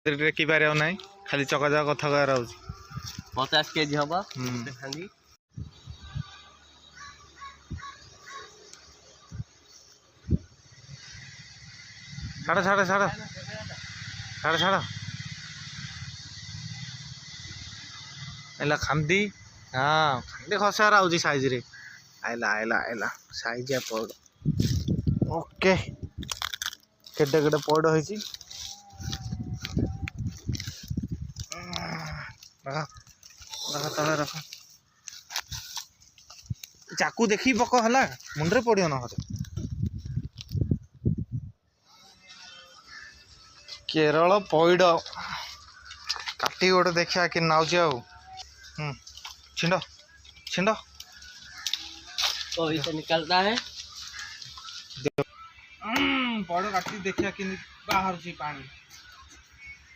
टेकी पार ना खाली चका चका कथा कह 50 केजी हम छाड़ छाड़ छाड़ छाड़ छाड़ एला खांदी हाँ खांदी खसार आउची साइज रे आइला आइला आइला साइज या पड़ ओके केटे केटे पड़ होईची रखा रखा तले रखा चाकू देखी पक हला मुंडरे पड़ियो न हते केरल पइड काटी गोटे देखा कि नाउची आउ छिंड छिंड तो इसे निकलता है पड़ काटी देखा कि बाहर पानी